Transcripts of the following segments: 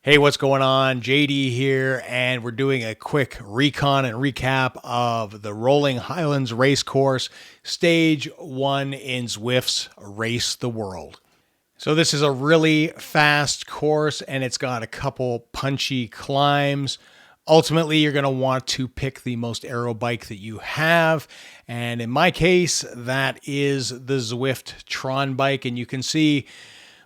Hey, what's going on? JD here, and we're doing a quick recon and recap of the Rolling Highlands race course, Stage 1 in Zwift's Race the World. So this is a really fast course, and it's got a couple punchy climbs. Ultimately, you're going to want to pick the most aero bike that you have, and in my case, that is the Zwift Tron bike, and you can see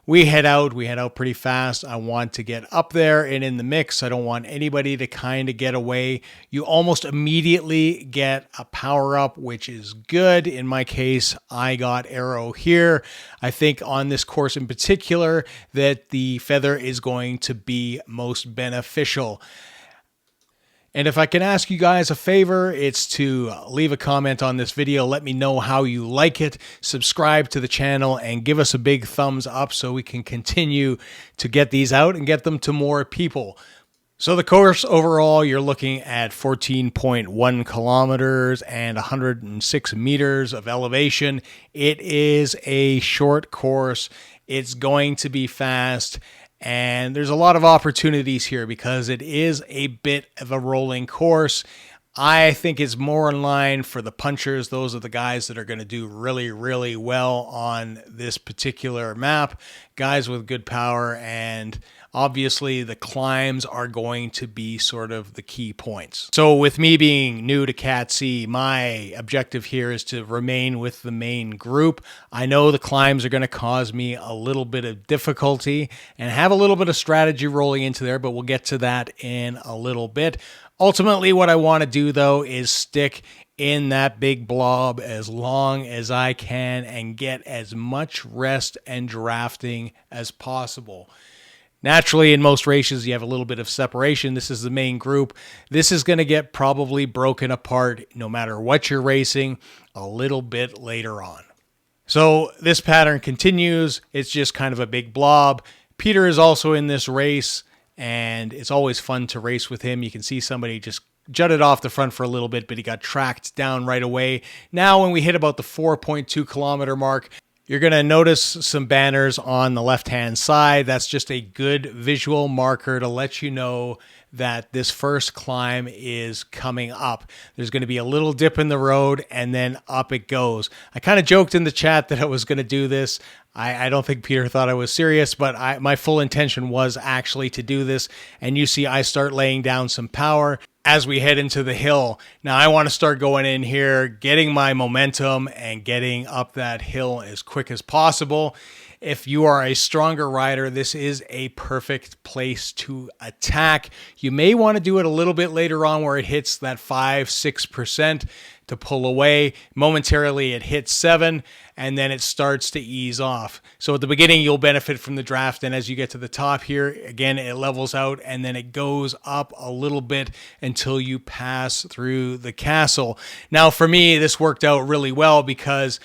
we head out pretty fast. I want to get up there and in the mix. I don't want anybody to kind of get away. You almost immediately get a power up, which is good. In my case, I got aero here. I think on this course in particular that the feather is going to be most beneficial. And if I can ask you guys a favor, it's to leave a comment on this video. Let me know how you like it. Subscribe to the channel and give us a big thumbs up so we can continue to get these out and get them to more people. So the course overall, you're looking at 14.1 kilometers and 106 meters of elevation. It is a short course. It's going to be fast. And there's a lot of opportunities here because it is a bit of a rolling course. I think it's more in line for the punchers. Those are the guys that are going to do really, really well on this particular map. Guys with good power, and obviously the climbs are going to be sort of the key points. So with me being new to Cat C, my objective here is to remain with the main group. I know the climbs are going to cause me a little bit of difficulty and have a little bit of strategy rolling into there, but we'll get to that in a little bit. Ultimately, what I want to do, though, is stick in that big blob as long as I can and get as much rest and drafting as possible. Naturally, in most races, you have a little bit of separation. This is the main group. This is going to get probably broken apart no matter what you're racing a little bit later on. So this pattern continues. It's just kind of a big blob. Peter is also in this race, and it's always fun to race with him. You can see somebody just jutted off the front for a little bit, but he got tracked down right away. Now, when we hit about the 4.2 kilometer mark, you're going to notice some banners on the left-hand side. That's just a good visual marker to let you know that this first climb is coming up. There's going to be a little dip in the road, and then up it goes. I kind of joked in the chat that I was going to do this. I don't think Peter thought I was serious, but my full intention was actually to do this. And you see I start laying down some power as we head into the hill. Now I want to start going in here, getting my momentum and getting up that hill as quick as possible. If you are a stronger rider, this is a perfect place to attack. You may want to do it a little bit later on where it hits that 5-6% to pull away. Momentarily it hits 7, and then it starts to ease off. So at the beginning you'll benefit from the draft, and as you get to the top here, again it levels out and then it goes up a little bit until you pass through the castle. Now for me this worked out really well because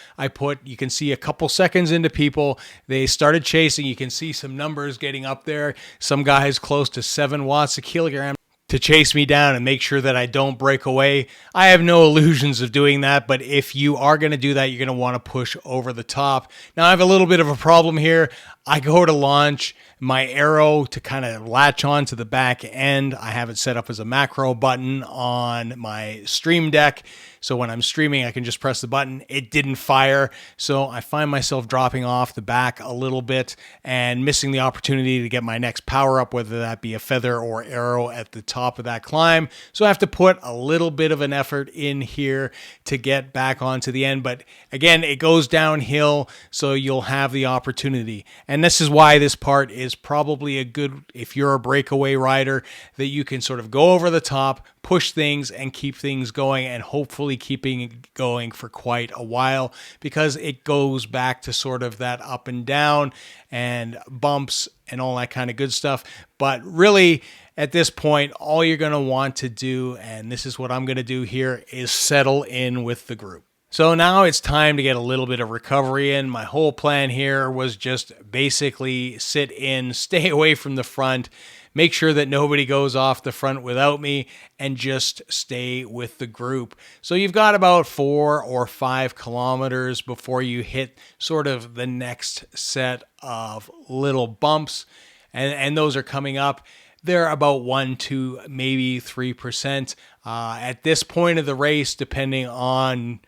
you can see a couple seconds into people, they started chasing. You can see some numbers getting up there. Some guys close to 7 watts a kilogram to chase me down and make sure that I don't break away. I have no illusions of doing that, but if you are going to do that, you're going to want to push over the top. Now, I have a little bit of a problem here. I go to launch my arrow to kind of latch on to the back end. I have it set up as a macro button on my stream deck. So when I'm streaming, I can just press the button. It didn't fire. So I find myself dropping off the back a little bit and missing the opportunity to get my next power up, whether that be a feather or arrow at the top of that climb. So I have to put a little bit of an effort in here to get back onto the end. But again, it goes downhill, so you'll have the opportunity. And this is why this part is probably a good, if you're a breakaway rider, that you can sort of go over the top, push things and keep things going, and hopefully keeping it going for quite a while, because it goes back to sort of that up and down and bumps and all that kind of good stuff. But really at this point, all you're going to want to do, and this is what I'm going to do here, is settle in with the group. So now it's time to get a little bit of recovery in. My whole plan here was just basically sit in, stay away from the front, make sure that nobody goes off the front without me, and just stay with the group. So you've got about 4 or 5 kilometers before you hit sort of the next set of little bumps. and those are coming up. They're about 1 to maybe 3%. At this point of the race, depending on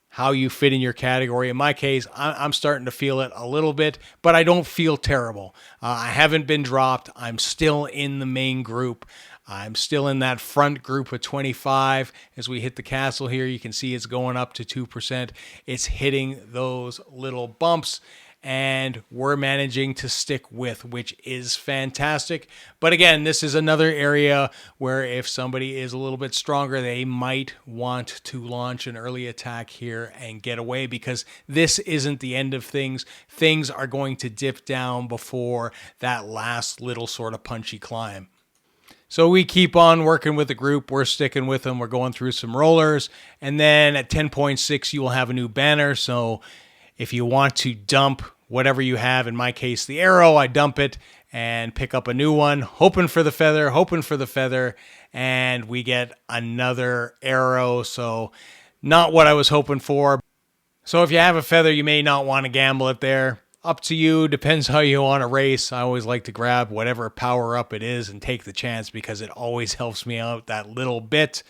how you fit in your category. In my case, I'm starting to feel it a little bit, but I don't feel terrible. I haven't been dropped. I'm still in the main group. I'm still in that front group of 25. As we hit the castle here, you can see it's going up to 2%. It's hitting those little bumps, and we're managing to stick with, which is fantastic. But again, this is another area where if somebody is a little bit stronger, they might want to launch an early attack here and get away, because this isn't the end of things. Things are going to dip down before that last little sort of punchy climb. So we keep on working with the group. We're sticking with them. We're going through some rollers. And then at 10.6, you will have a new banner. So if you want to dump whatever you have, in my case, the arrow, I dump it and pick up a new one, hoping for the feather, and we get another arrow. So not what I was hoping for. So if you have a feather, you may not want to gamble it there. Up to you, depends how you want to race. I always like to grab whatever power up it is and take the chance, because it always helps me out that little bit.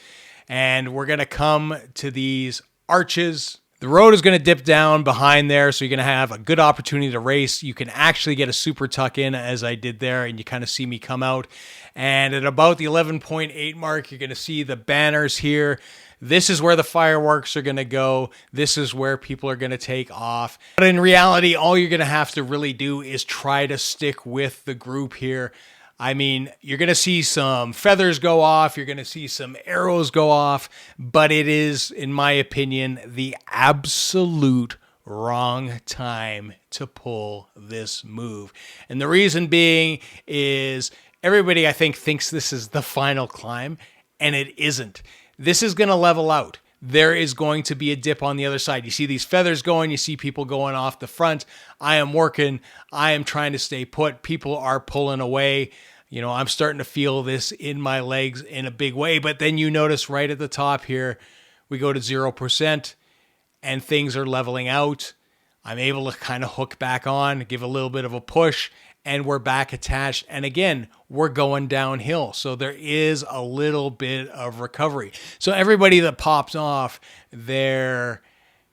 And we're going to come to these arches. The road is going to dip down behind there, so you're going to have a good opportunity to race. You can actually get a super tuck in, as I did there, and you kind of see me come out. And at about the 11.8 mark, you're going to see the banners here. This is where the fireworks are going to go. This is where people are going to take off. But in reality, all you're going to have to really do is try to stick with the group here. I mean, you're going to see some feathers go off. You're going to see some arrows go off. But it is, in my opinion, the absolute wrong time to pull this move. And the reason being is everybody, I think, thinks this is the final climb, and it isn't. This is going to level out. There is going to be a dip on the other side. You see these feathers going. You see people going off the front. I am working. I am trying to stay put. People are pulling away. You know, I'm starting to feel this in my legs in a big way. But then you notice right at the top here, we go to 0% and things are leveling out. I'm able to kind of hook back on, give a little bit of a push, and we're back attached. And again, we're going downhill. So there is a little bit of recovery. So everybody that pops off their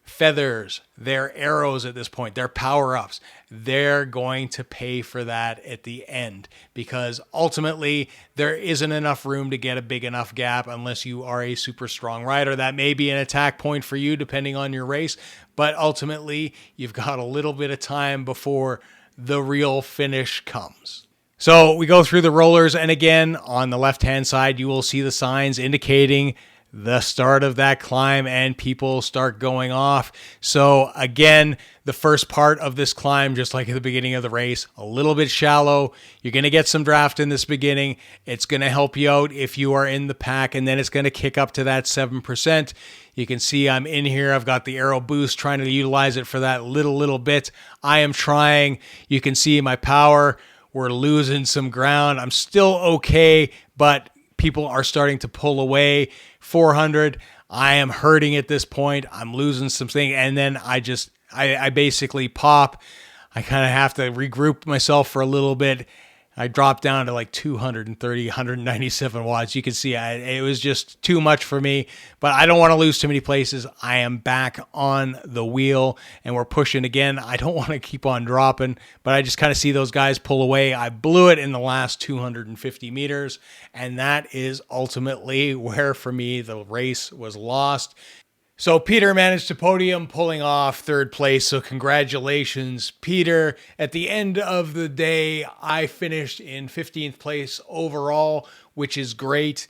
feathers, their arrows at this point, their power-ups, they're going to pay for that at the end, because ultimately there isn't enough room to get a big enough gap unless you are a super strong rider. That may be an attack point for you depending on your race, but ultimately you've got a little bit of time before the real finish comes. So we go through the rollers, and again, on the left-hand side, you will see the signs indicating the start of that climb, and people start going off. So again, the first part of this climb, just like at the beginning of the race, a little bit shallow. You're going to get some draft in this beginning. It's going to help you out if you are in the pack, and then it's going to kick up to that 7%. You can see I'm in here. I've got the arrow boost, trying to utilize it for that little bit. I am trying. You can see my power. We're losing some ground. I'm still okay, but people are starting to pull away. 400. I am hurting at this point. I'm losing something. And then I basically pop. I kind of have to regroup myself for a little bit. I dropped down to like 230, 197 watts. You can see it was just too much for me, but I don't want to lose too many places. I am back on the wheel and we're pushing again. I don't want to keep on dropping, but I just kind of see those guys pull away. I blew it in the last 250 meters, and that is ultimately where, for me, the race was lost. So Peter managed to podium, pulling off third place. So congratulations, Peter. At the end of the day, I finished in 15th place overall, which is great.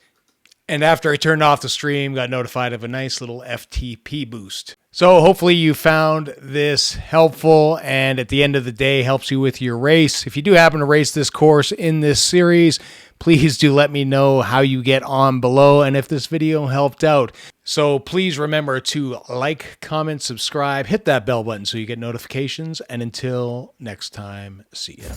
And after I turned off the stream, got notified of a nice little FTP boost. So hopefully you found this helpful, and at the end of the day helps you with your race. If you do happen to race this course in this series, please do let me know how you get on below and if this video helped out. So please remember to like, comment, subscribe, hit that bell button so you get notifications. And until next time, see ya.